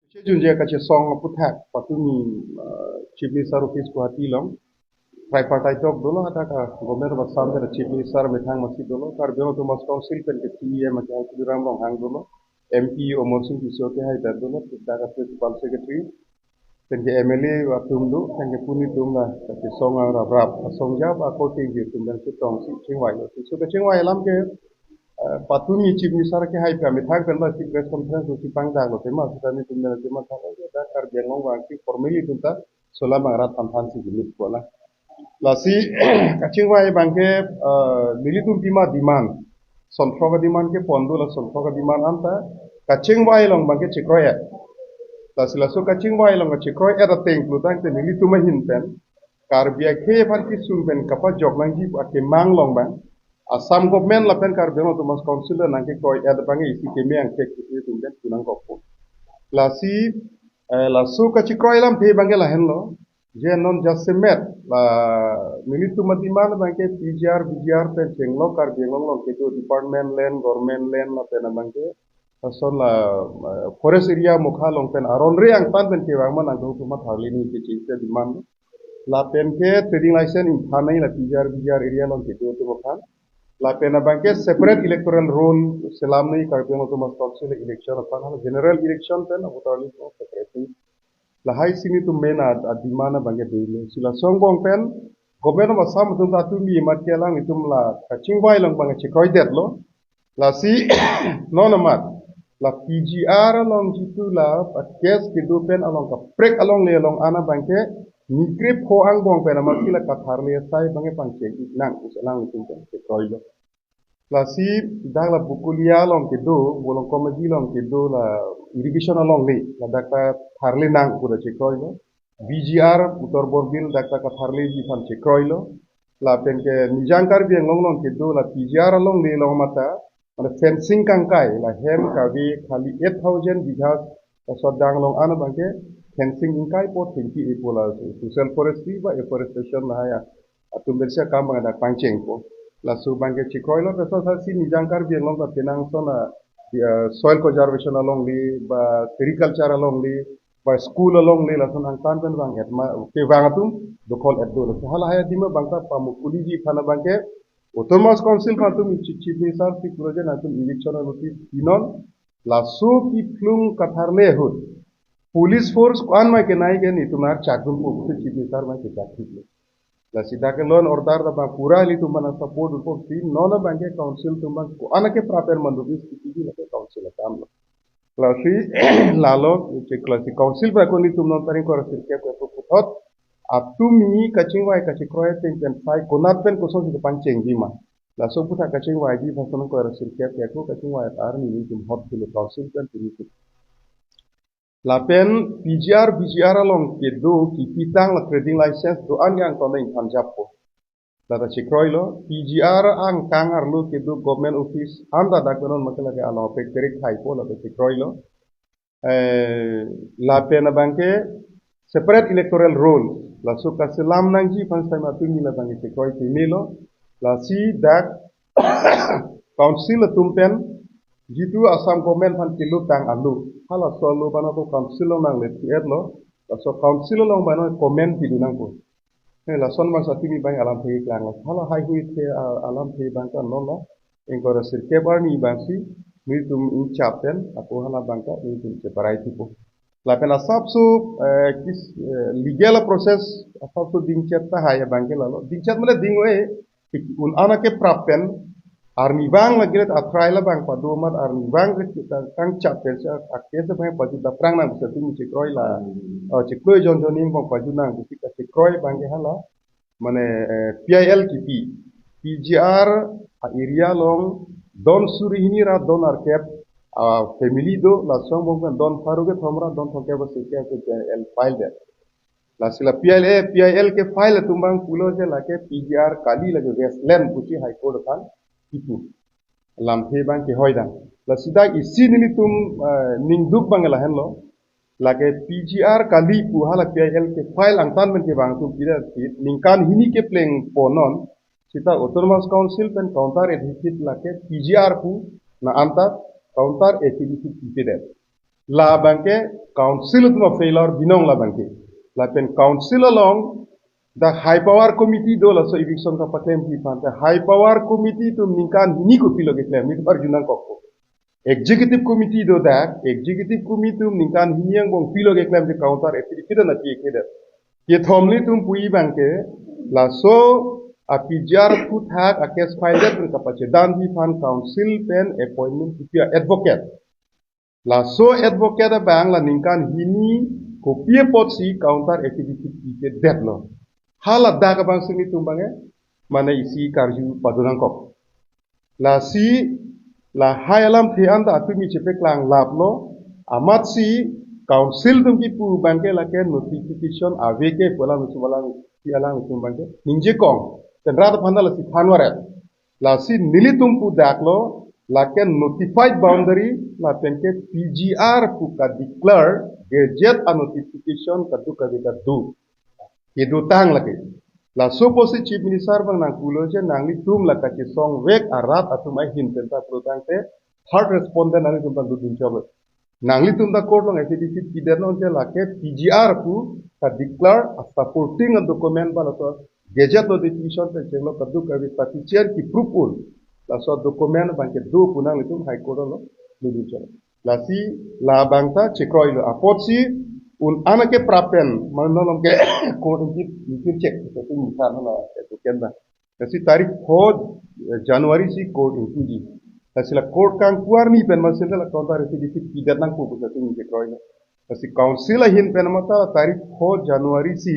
Junjia kache song puthak patumi chief minister office Guwahati long tripartite talk dolo hata ka gomer basam de chief minister methang masi dolo kar beno to mas council pen ke TM ma jai kuram rong hang dolo MP Omar Singh Kisio ke hai dolo daga principal secretary pen ke MLA wa tumdu pen ke puni tumla kache song ra rap song ja ba ko te ge tum dan ke tong si chingwai so ke chingwai lam ke patumi chief minister ke hai pa methang pen ma si press conference si pang da lo tema sutani tumna tema tha da kar beno wa ki formally tunta sola mangrat tantan si gilip bola lasi kacing wai bangke militur bima demand sontroga demand ke pondo la sontroga demand anta kacing wai long bangke cikroya lasi lasu kacing wai long cikroya ada teng plutang te militu mahin pen kar biya ke par ki sung pen kapa jok nang ji ake mang long bang asam government la pen kar beno to mas council nang ke koi ada bangi isi ke me ang tek ki tum pen kunang kopo lasi lasu kacikroya lam te bangke la hen lo je non jasemet la militu matiman bangke PGR BGR pen cenglo kar bengong lo ke department land government land la pen bangke son la forest area mukha long pen aron re ang tan pen ke wang man ang tu mat harli ni ke chingte demand la pen ke trading license in thanai la PGR BGR area long ke tu mukha la pen bangke separate electoral roll selam nei kar bengong tu mas council election apan general election pen abutarli separate lahai sini tu mena di mana bangke beli sila songbong pen gobernur masam tu satu mi mat kelang itu la kacing wai long bangke cikoi det lo la si non amat la PGR long jitu la kes kidu pen along ka prek along le long ana bangke nikrip ho ang bong pen amat sila kathar le sai bangke pangceng nang usalang itu pen cikoi lo la si dak la bukulia long kidu bolong komedi long kidu la irrigation along le la dakta tharle nang pura cikoi lo BGR utor borbil dakta ka tharle ji fan cikoi lo la penke nijangkar biang long long kidu la PGR along le long mata mana fencing kangkai la hem kavi khali 8000 bighas sodang long ana bangke fencing ingkai po thinki ipola social forestry ba afforestation la ya atum bersia kam ada panceng po la su bangke cikoi lo so si nijangkar biang long ka tenang sona soil conservation along li ba agriculture along li ba school along li la son ang tan pen bang et ma ke bang atum do call et do la hala haya dima bangta pamukuli ji khana bangke Autonomous Council kantum chief minister si proje natum election notice inon la su ki plung katharle hut police force kwan ma ke nai ke ni tumar chakun po chief minister ma ke chakun la sida ke lon order da pura li tumana support ko ti nona banke council tumang ko anake proper mandubi stiti la council kam la si lalo ke klasi council ba ko ni tumnon tarin ko rasir ke ko putot atumi kacing wai kacing kroya ten sai konat pen ko so ki panceng jima la so puta kacing wai di fason ko rasir ke ko kacing wai tar ni tum hot ki council pen ni la pen PGR BGR along ke do ki pitang la trading license do an yang toneng Punjab po la ta chikroi lo PGR ang kang arlo ke do government office anda da konon makala ke alo pe kerik thai po la ta chikroi lo la pen bangke separate electoral roll la so ka selam nang ji pan sai ma tumi la bangke chikroi ke melo la si dak council tumpen jitu asam government pan kilu tang alu hala solo bana to council nang le tiet lo la so council long bana comment ti nang ko la son man satu mi bang alam thei klang la hala hai hui the alam thei bang kan no la engkora sirke bar ni bang si mi tum in chapen aku hala bang ka mi tum se parai tipo la pena sapsu kis legal process sapsu ding chat ta hai bang ke la lo ding chat male ding we un anake prapen arni bang lagi ret atrai la bang padu mat arni bang ret kita kang cap persa akese bang padu da prang nang bisa tu cikroi la cikroi jon joning bang padu nang bisa cikroi bang ke hala mane PIL kipi PGR area long don suri hini ra don arkep family do la song bang don faruge thomra don thonke ba sikya ke PIL file de la sila PIL ke file tumbang pulo je la ke PGR kali lage westland puti high court kan itu lam the bang ke hoidang la sida isi ni tum ningduk bang la hen lo la ke PGR kali pu hala PIL ke file ang tan men ke bang tum pida ningkan hini ke pleng ponon sita autonomous council pen counter edhikit la ke PGR pu na anta counter edhikit pide la bangke council tuma failure binong la bangke la pen council along the high power committee do la so eviction ka patem pi pan the high power committee tum ninkan ni ko pilo ke claim ni par junan ko executive committee do that executive committee tum ninkan hiniang bong pilo ke claim de counter activity na ti ke da ye thomli tum pui bangke la so a pijar put hak a case file that kapache dan di fan council pen appointment to advocate la so advocate bang la ningkan hini ko pie pot si counter activity ke det lo hala daga bang sini tumbange mana isi karju padunang kok la si la hayalam the anda atumi chepe klang lap lo amat si council tum ki pu bangke la ke notification aveke pola musubalang si alang tumbangke ninje kong tenrat phandala si phanwaret la si nilitum pu daklo la ke notified boundary la penke PGR pu ka declare gazette a notification katu kavita du kedu tang lagi la suppose chief minister bang nang kuloje nang li tum la ka song wek arat atum ai hin tenta protang te third respondent ani tum du dun chobe nang li tum da court long activity kider non te la ke PGR pu ka declare a supporting a document bala to gazette notification te chelo kadu kavita teacher ki proof la so document bangke do punang itu high court lo lubicara la si la bangta chekroi lo apot si un anake prapen manolong ke court ini cek itu misalnya la itu kenda si tarik 4 Januari si court ini la si la court kan kuar ni pen masih la counter residency tidak nang pu itu chekroi lo si council hin pen mata tarik 4 Januari si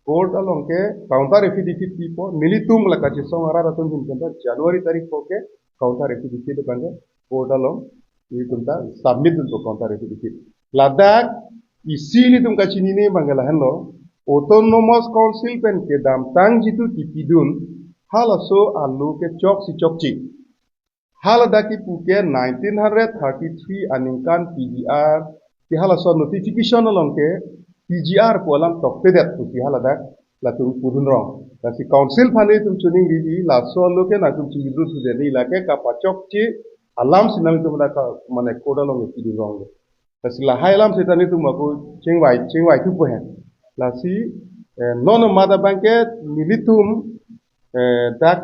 court along ke counter affidavit tipo nilitum la kachi song ara tum hin kenta January tarikh ko ke counter affidavit banga court along itumta submit to counter affidavit ladak isili tum kachi ni banga la henlo autonomous council pen ke dam tang jitu tipidun hala so alu ke chok si chokchi hala daki puke 1933 aningkan PDR ki hala so notification along ke PGR ko alam tok pedet tu si haladak la tum pudun rong la si council phane tum chuning ri la so loke na tum chidu su de ni la ke ka pachok chi alam sinang tum da ka mane koda long ki du rong la si la hailam se tani tum ko chingwai tu po hen la si non mada banket militum dak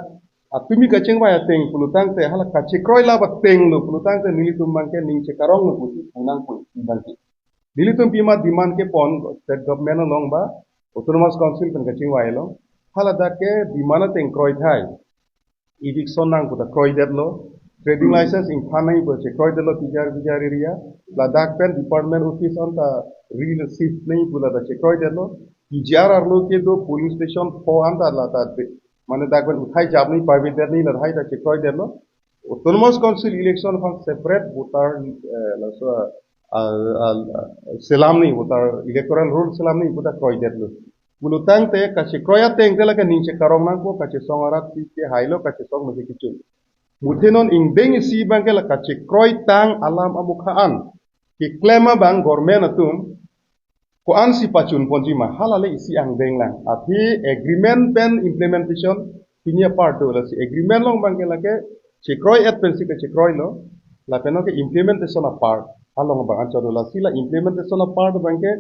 atumi ka chingwai ateng pulutang te hala ka chikroi la bateng lo pulutang te militum banket ning chekarong lo puti unang pu banki Dilitum pima demand ke pon state government along ba autonomous council pen kaching wailo hala dake dimana teng kroi thai eviction nang puta kroi det lo trading license in thanai bo che kroi det lo bijar area ladak pen department office on ta real shift nahi pula da che kroi det lo bijar ar lo ke do police station pho anda la ta mane dakben uthai jab nahi private det nahi la hai ta che kroi det lo autonomous council election from separate voter la so selam ni putar electoral rule selam ni putar kroy detlo bulutang te kache kroya teng te laka ninche karong nang ko kache song arat ti ke hailo kache song mese kichu mutenon ing beng si bangke la kache kroy tang alam amukhaan ki klema bang gormen atum ko an si pachun ponji ma halale isi ang beng lang api agreement pen implementation pinya part do la si agreement long bangke lake che kroy et pen si kache kroy lo la peno ke implementation a part along bang ancho la sila implementation of part bangke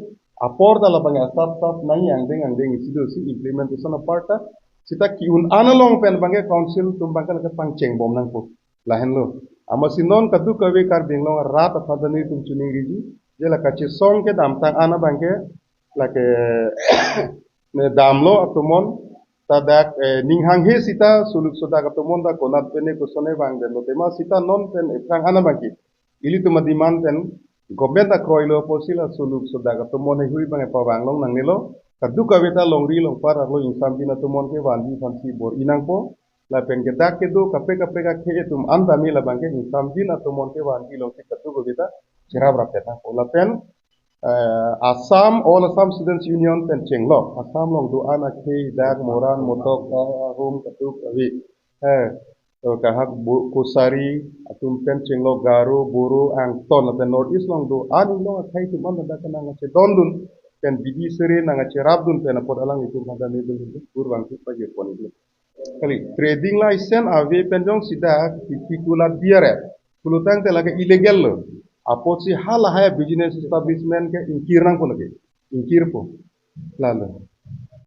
apor da la bang sap nahi angdeng isi do si implementation of part sita kiun analong pen bangke council tum bangka la pang cheng bom nang po la henlo amasinon kadu kawe kar binglong rat afadani tum chuning riji je la kache song ke dam tang ana bangke la ke ne damlo atumon tadak ninghang he sita suluk soda katumon da konat pene ko sone bang de lo tema sita non pen tang ana bangki ili tuma demand pen government da kroilo posila suluk sodaga tumon he hui bang pa bang long nang nilo kadu ka beta long ri long par lo insam dina tumon ke wandi fansi bor inang po la pen ke dak ke do kape ka ke tum anda mi la bang ke insam dina tumon ke wandi long ke kadu ka beta cerab rapeta po la pen Assam all Assam Students Union pen chenglo Assam long do ana ke dak moran motok home kadu awi kahak kusari atum pen chenglo garo boro ang ton la north east long do ani long thai tu man da kana ngache dondun pen bidi sere na ngache rabdun pen apod alang itu hada ne dun kurwang tu pa je pon itu kali trading license ave pen jong sida tikula biare kulutang te laga illegal lo Apo si hal hai business establishment ke ingkir nang po lagi. Ingkir po. Lalu.